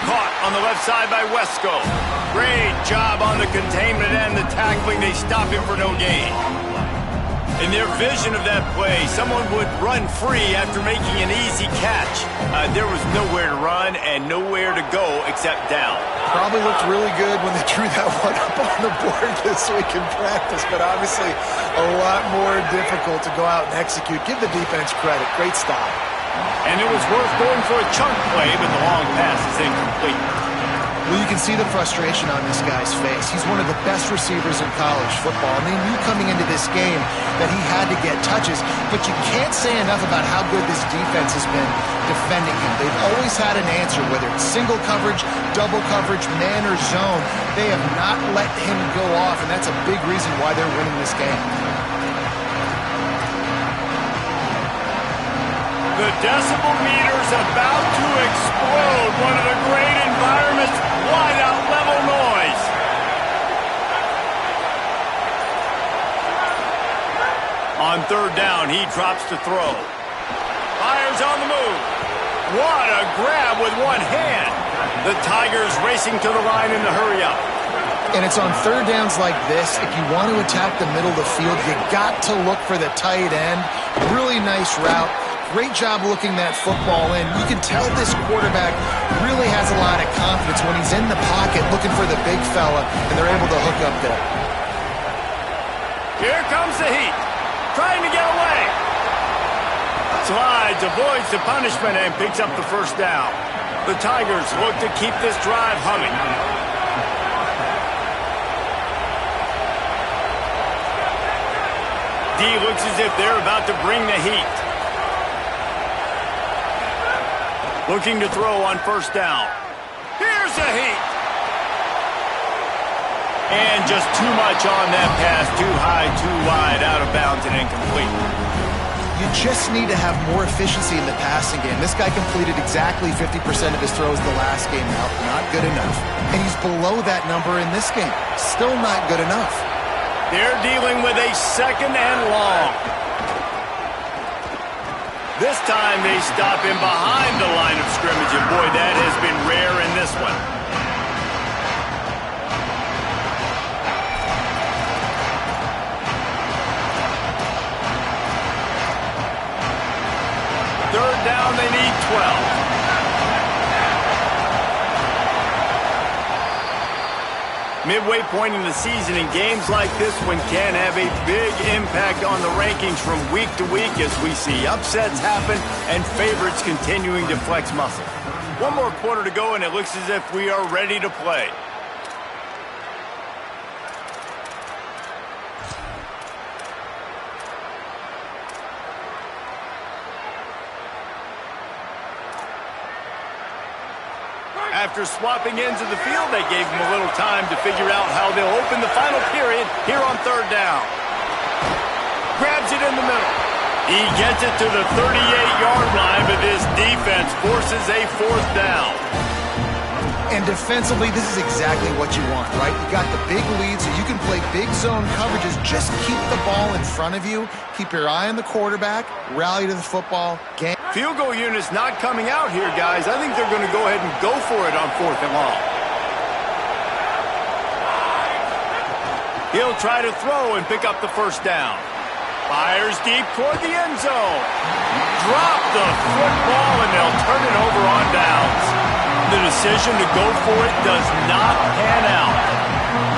Caught on the left side by Wesco. Great job on the containment and the tackling. They stop him for no gain. In their vision of that play, someone would run free after making an easy catch. There was nowhere to run and nowhere to go except down. Probably looked really good when they drew that one up on the board this week in practice, but obviously a lot more difficult to go out and execute. Give the defense credit. Great stop. And it was worth going for a chunk play, but the long pass is incomplete. Well, you can see the frustration on this guy's face. He's one of the best receivers in college football, and they knew coming into this game that he had to get touches, but you can't say enough about how good this defense has been defending him. They've always had an answer, whether it's single coverage, double coverage, man or zone. They have not let him go off, and that's a big reason why they're winning this game. The decibel meter's about to explode. One of the great environments, wide out level noise. On third down, he drops to throw. Fires on the move. What a grab with one hand. The Tigers racing to the line in the hurry up. And it's on third downs like this, if you want to attack the middle of the field, you got to look for the tight end. Really nice route. Great job looking that football in. You can tell this quarterback really has a lot of confidence when he's in the pocket looking for the big fella, and they're able to hook up there. Here comes the heat. Trying to get away. Slides, avoids the punishment, and picks up the first down. The Tigers look to keep this drive humming. D looks as if they're about to bring the heat. Looking to throw on first down. Here's the heat. And just too much on that pass. Too high, too wide, out of bounds, and incomplete. You just need to have more efficiency in the passing game. This guy completed exactly 50% of his throws the last game out. Not good enough. And he's below that number in this game. Still not good enough. They're dealing with a second and long. This time they stop him behind the line of scrimmage, and boy, that has been rare in this one. Third down, they need 12. Midway point in the season, and games like this one can have a big impact on the rankings from week to week as we see upsets happen and favorites continuing to flex muscle. One more quarter to go, and it looks as if we are ready to play. After swapping ends of the field, they gave him a little time to figure out how they'll open the final period here on third down. Grabs it in the middle. He gets it to the 38-yard line, but this defense forces a fourth down. And defensively, this is exactly what you want, right? You got the big lead, so you can play big zone coverages. Just keep the ball in front of you. Keep your eye on the quarterback. Rally to the football. Game. Field goal unit's not coming out here, guys. I think they're going to go ahead and go for it on fourth and long. He'll try to throw and pick up the first down. Fires deep toward the end zone. Drop the football, and they'll turn it over on downs. The decision to go for it does not pan out.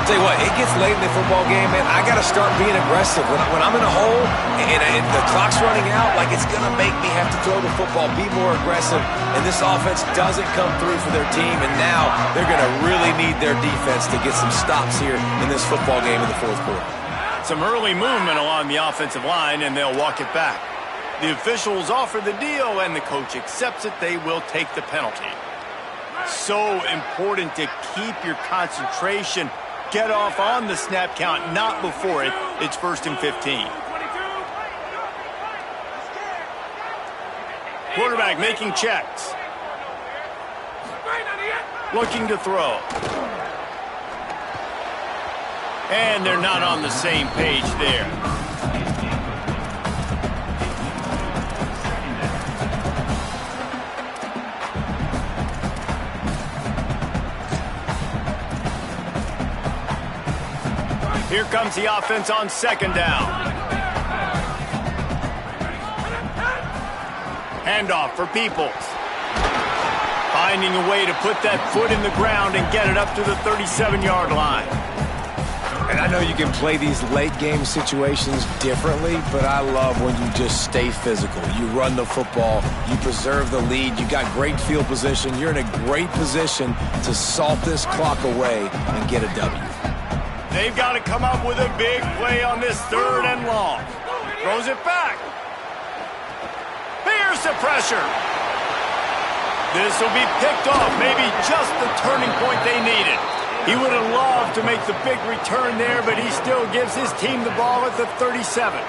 Tell you what, it gets late in the football game, man. I got to start being aggressive. When I'm in a hole and the clock's running out, like, it's going to make me have to throw the football, be more aggressive. And this offense doesn't come through for their team, and now they're going to really need their defense to get some stops here in this football game in the fourth quarter. Some early movement along the offensive line, and they'll walk it back. The officials offer the deal, and the coach accepts it. They will take the penalty. So important to keep your concentration. Get off on the snap count, not before it. It's 1st and 15. Quarterback making checks. Looking to throw. And they're not on the same page there. Here comes the offense on 2nd down. Handoff for Peoples. Finding a way to put that foot in the ground and get it up to the 37-yard line. And I know you can play these late-game situations differently, but I love when you just stay physical. You run the football, you preserve the lead, you got great field position, you're in a great position to salt this clock away and get a W. They've got to come up with a big play on this 3rd and long. Throws it back. Here's the pressure. This will be picked off, maybe just the turning point they needed. He would have loved to make the big return there, but he still gives his team the ball at the 37.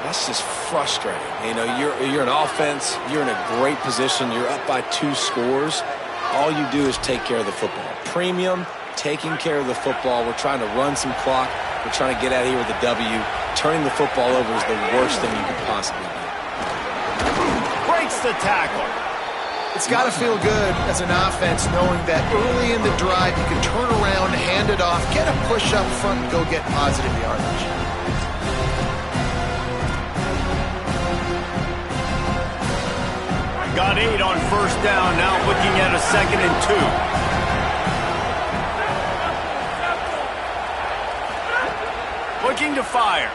That's just frustrating. You know, you're an offense, you're in a great position, you're up by 2 scores. All you do is take care of the football. Premium, taking care of the football. We're trying to run some clock. We're trying to get out of here with a W. Turning the football over is the worst thing you could possibly do. Breaks the tackle. It's got to feel good as an offense knowing that early in the drive you can turn around, hand it off, get a push up front, and go get positive yardage. Got 8 on 1st down, now looking at a 2nd and 2. Looking to fire.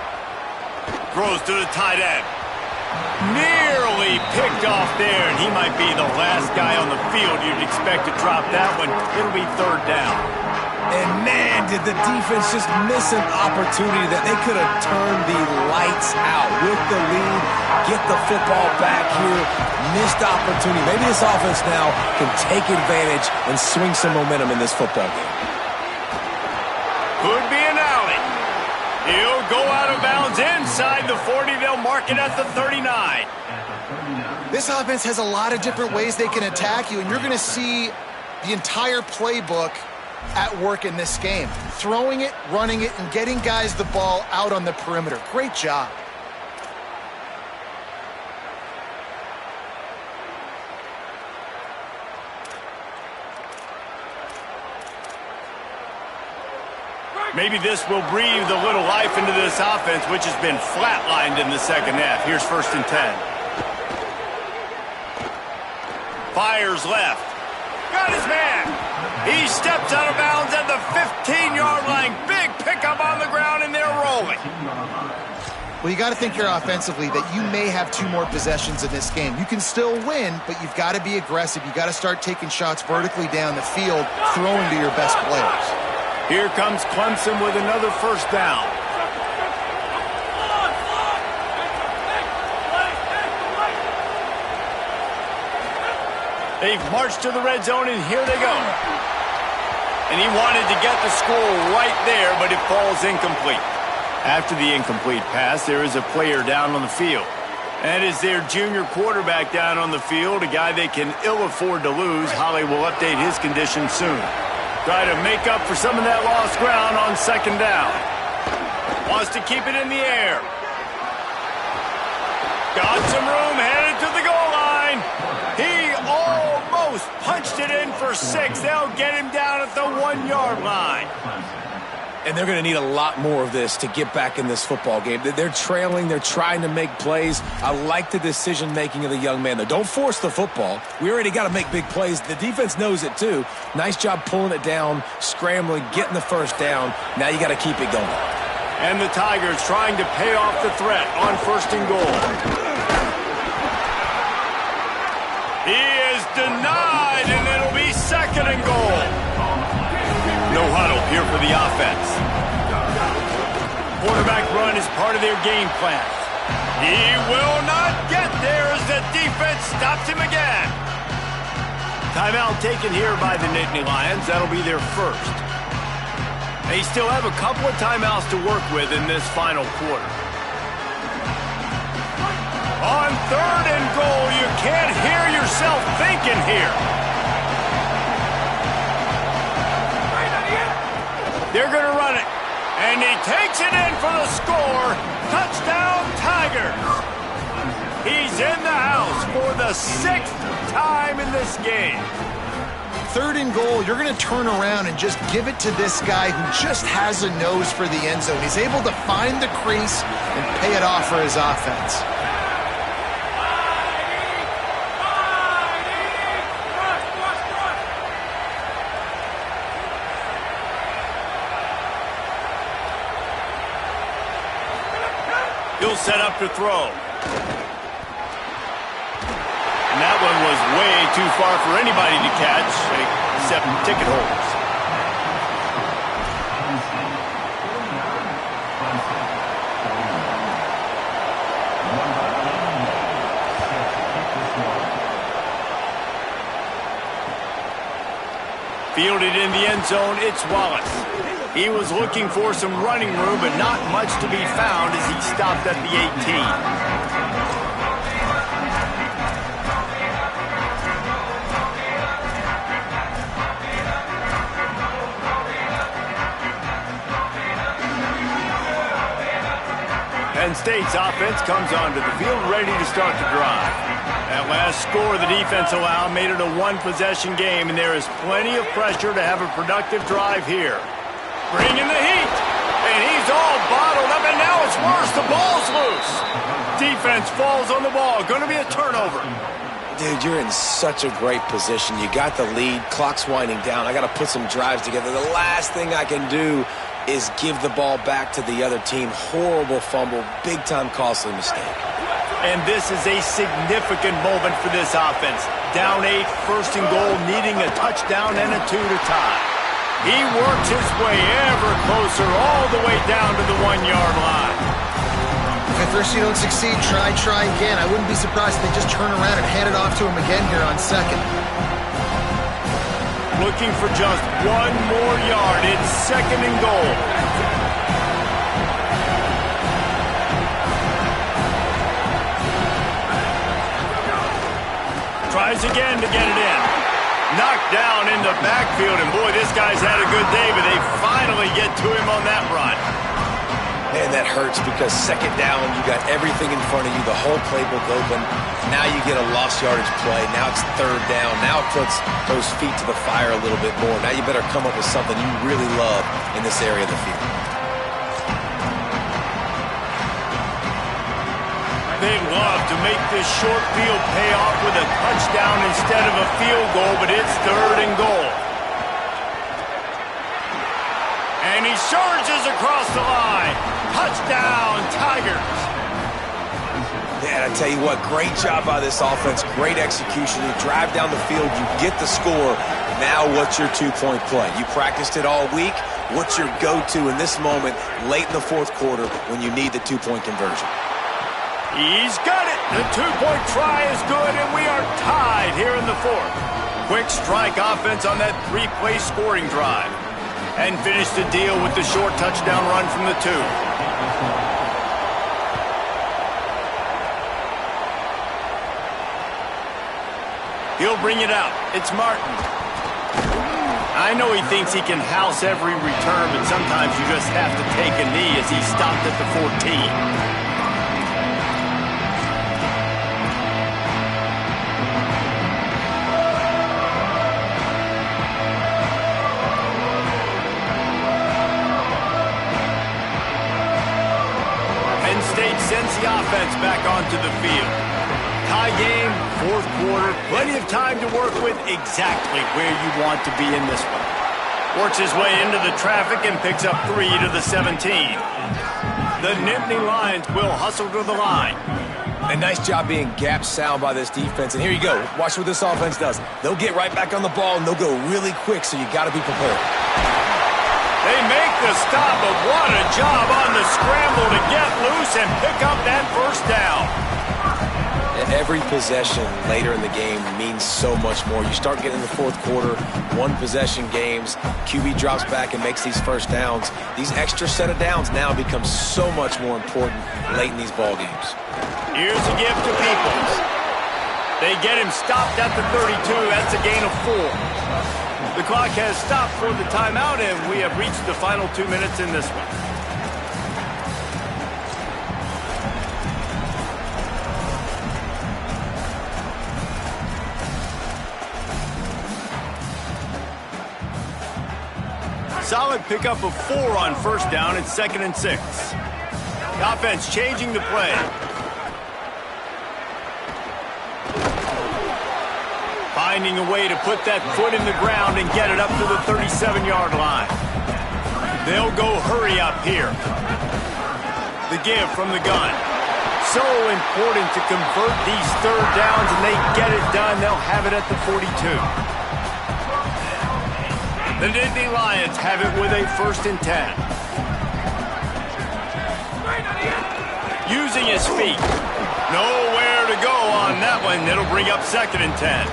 Throws to the tight end. Nearly picked off there, and he might be the last guy on the field you'd expect to drop that one. It'll be 3rd down. And man, did the defense just miss an opportunity that they could have turned the lights out with the lead, get the football back here, missed opportunity. Maybe this offense now can take advantage and swing some momentum in this football game. Could be an alley. He'll go out of bounds inside the 40. They'll mark it at the 39. This offense has a lot of different ways they can attack you, and you're going to see the entire playbook at work in this game. Throwing it, running it, and getting guys the ball out on the perimeter. Great job. Maybe this will breathe a little life into this offense, which has been flatlined in the 2nd half. Here's 1st and 10. Fires left. Got his man. He steps out of bounds at the 15-yard line. Big pickup on the ground, and they're rolling. Well, you got to think here offensively that you may have 2 more possessions in this game. You can still win, but you've got to be aggressive. You've got to start taking shots vertically down the field, throwing to your best players. Here comes Clemson with another 1st down. They've marched to the red zone, and here they go. And he wanted to get the score right there, but it falls incomplete. After the incomplete pass, there is a player down on the field. That is their junior quarterback down on the field, a guy they can ill afford to lose. Holly will update his condition soon. Try to make up for some of that lost ground on 2nd down. Wants to keep it in the air. Got some room, headed to the goal line. He almost punched it in for 6. They'll get him down at the 1-yard line. And they're going to need a lot more of this to get back in this football game. They're trailing. They're trying to make plays. I like the decision-making of the young man, though. Don't force the football. We already got to make big plays. The defense knows it, too. Nice job pulling it down, scrambling, getting the 1st down. Now you got to keep it going. And the Tigers trying to pay off the threat on 1st and goal. He is denied, and it'll be 2nd and goal. No huddle here for the offense. Quarterback run is part of their game plan. He will not get there as the defense stops him again. Timeout taken here by the Nittany Lions. That'll be their first. They still have a couple of timeouts to work with in this final quarter. On 3rd and goal, you can't hear yourself thinking here. They're going to run it. And he takes it in for the score. Touchdown, Tigers. He's in the house for the 6th time in this game. 3rd and goal, you're going to turn around and just give it to this guy who just has a nose for the end zone. He's able to find the crease and pay it off for his offense. He'll set up to throw. And that one was way too far for anybody to catch, except ticket holders. Fielded in the end zone, it's Wallace. He was looking for some running room, but not much to be found as he stopped at the 18. Penn State's offense comes onto the field ready to start the drive. That last score the defense allowed made it a one-possession game, and there is plenty of pressure to have a productive drive here. Bringing the heat, and he's all bottled up, and now it's worse. The ball's loose. Defense falls on the ball. Going to be a turnover. Dude, you're in such a great position. You got the lead. Clock's winding down. I got to put some drives together. The last thing I can do is give the ball back to the other team. Horrible fumble. Big-time costly mistake. And this is a significant moment for this offense. Down 8, 1st and goal, needing a touchdown and a 2 to tie. He works his way ever closer all the way down to the 1-yard line. If at first you don't succeed, try again. I wouldn't be surprised if they just turn around and hand it off to him again here on 2nd. Looking for just 1 more yard. It's 2nd and goal. Tries again to get it in. Knocked down in the backfield, and boy, this guy's had a good day, but they finally get to him on that run. Man, that hurts because 2nd down, you got everything in front of you, the whole playbook open. Now you get a lost yardage play. Now it's 3rd down. Now it puts those feet to the fire a little bit more. Now you better come up with something you really love in this area of the field. They love to make this short field pay off with a touchdown instead of a field goal, but it's 3rd and goal. And he surges across the line. Touchdown, Tigers. Man, I tell you what, great job by this offense. Great execution. You drive down the field, you get the score. Now what's your 2-point play? You practiced it all week. What's your go-to in this moment late in the 4th quarter when you need the 2-point conversion? He's got it. The 2-point try is good, and we are tied here in the 4th. Quick strike offense on that 3-play scoring drive. And finished the deal with the short touchdown run from the 2. He'll bring it out. It's Martin. I know he thinks he can house every return, but sometimes you just have to take a knee as he stopped at the 14. Sends the offense back onto the field. Tie game, 4th quarter, plenty of time to work with, exactly where you want to be in this one. Works his way into the traffic and picks up 3 to the 17. The Nittany Lions will hustle to the line. A nice job being gap sound by this defense. And here you go. Watch what this offense does. They'll get right back on the ball, and they'll go really quick, so you got to be prepared. They make the stop, but what a job on the scramble to get loose and pick up that first down. Every possession later in the game means so much more. You start getting in the fourth quarter, one-possession games, QB drops back and makes these first downs. These extra set of downs now become so much more important late in these ball games. Here's a gift to Peoples. They get him stopped at the 32. That's a gain of 4. The clock has stopped for the timeout, and we have reached the final 2 minutes in this one. Solid pickup of 4 on first down. It's 2nd and 6. The offense changing the play. Finding a way to put that foot in the ground and get it up to the 37-yard line. They'll go hurry up here. The give from the gun. So important to convert these third downs, and they get it done. They'll have it at the 42. The Nittany Lions have it with a 1st and 10. Using his feet. Nowhere to go on that one. It'll bring up 2nd and 10.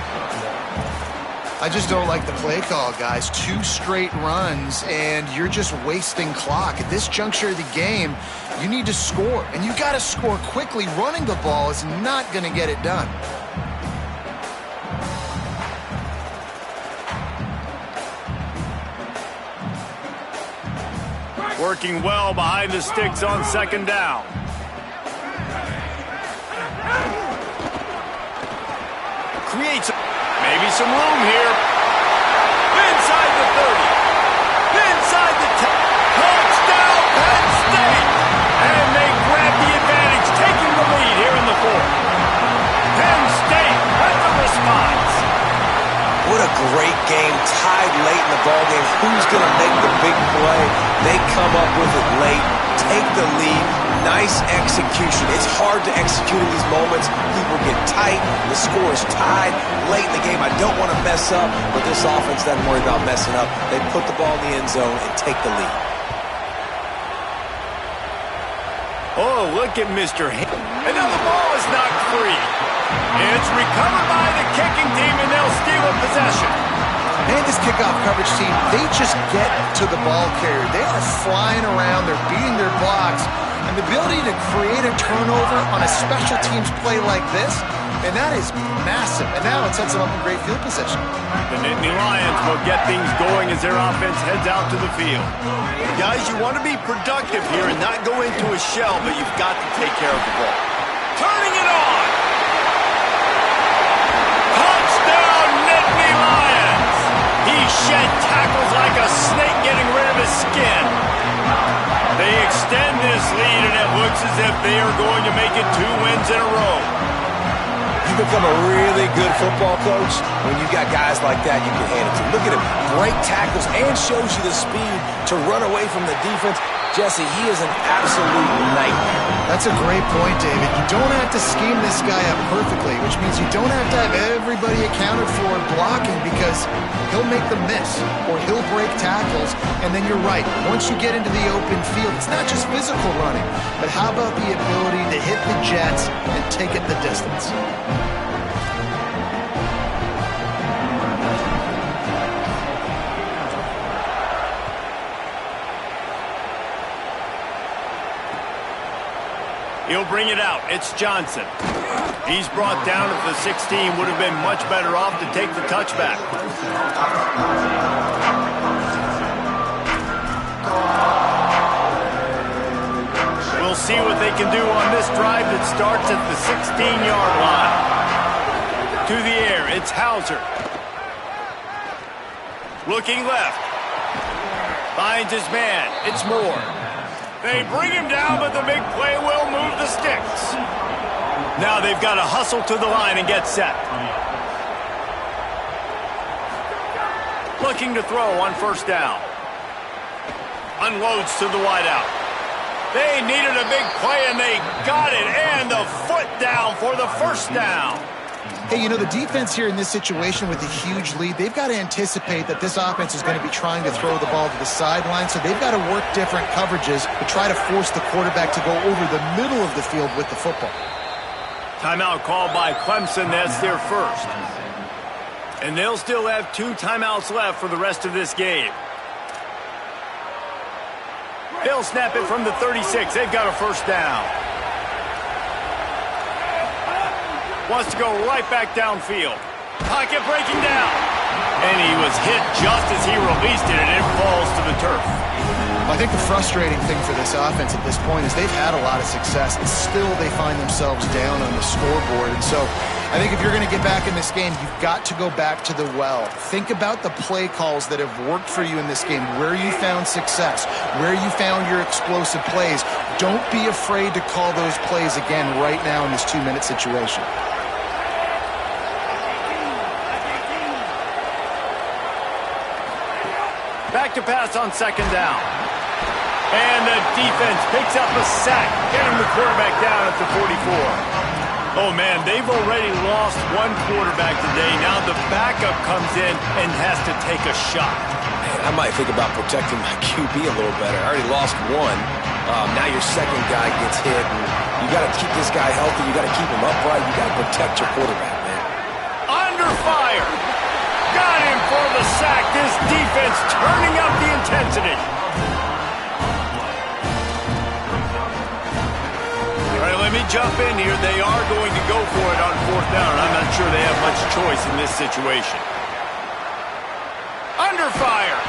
I just don't like the play call, guys. 2 straight runs, and you're just wasting clock. At this juncture of the game, you need to score, and you got to score quickly. Running the ball is not going to get it done. Working well behind the sticks on 2nd down. Creates maybe some room here. Inside the 30. Inside the 10. Touchdown, Penn State! And they grab the advantage, taking the lead here in the 4th. Penn State with the response. What a great game, tied late in the ballgame. Who's going to make the big play? They come up with it late, take the lead. Nice execution. It's hard to execute in these moments. People get tight. The score is tied late in the game. I don't want to mess up, but this offense doesn't worry about messing up. They put the ball in the end zone and take the lead. Oh, look at Mr. And now the ball is knocked free. It's recovered by the kicking team, and they'll steal a possession. Man, this kickoff coverage team, they just get to the ball carrier. They are flying around. They're beating their blocks. And the ability to create a turnover on a special teams play like this, and that is massive. And now it sets them up in great field position. The Nittany Lions will get things going as their offense heads out to the field. Guys, you want to be productive here and not go into a shell, but you've got to take care of the ball. Turning it on! Touchdown, Nittany Lions! He shed tackles like a snake getting rid of his skin. They extend this lead, and it looks as if they are going to make it 2 wins in a row. You become a really good football coach when you got guys like that you can hand it to. Look at him, break tackles and shows you the speed to run away from the defense. Jesse, he is an absolute nightmare. That's a great point, David. You don't have to scheme this guy up perfectly, which means you don't have to have everybody accounted for blocking, because he'll make them miss or he'll break tackles. And then you're right. Once you get into the open field, it's not just physical running, but how about the ability to hit the jets and take it the distance? He'll bring it out. It's Johnson. He's brought down at the 16. Would have been much better off to take the touchback. We'll see what they can do on this drive that starts at the 16-yard line. To the air, it's Hauser. Looking left. Finds his man. It's Moore. They bring him down, but the big play will move the sticks. Now they've got to hustle to the line and get set. Looking to throw on first down. Unloads to the wideout. They needed a big play, and they got it. And the foot down for the first down. Hey, you know, the defense here in this situation with a huge lead, they've got to anticipate that this offense is going to be trying to throw the ball to the sideline, so they've got to work different coverages to try to force the quarterback to go over the middle of the field with the football. Timeout called by Clemson. That's their first. And they'll still have 2 timeouts left for the rest of this game. They'll snap it from the 36. They've got a first down. Wants to go right back downfield. Pocket breaking down. And he was hit just as he released it, and it falls to the turf. I think the frustrating thing for this offense at this point is they've had a lot of success, and still they find themselves down on the scoreboard. And so I think if you're going to get back in this game, you've got to go back to the well. Think about the play calls that have worked for you in this game, where you found success, where you found your explosive plays. Don't be afraid to call those plays again right now in this 2-minute situation. Back to pass on second down. And the defense picks up a sack, getting the quarterback down at the 44. Oh, man, they've already lost one quarterback today. Now the backup comes in and has to take a shot. Man, I might think about protecting my QB a little better. I already lost one. Now your second guy gets hit, and you got to keep this guy healthy. You got to keep him upright. You got to protect your quarterback, man. Under fire. Got him for the sack. This defense turning up the intensity. All right, let me jump in here. They are going to go for it on 4th down. I'm not sure they have much choice in this situation. Under fire.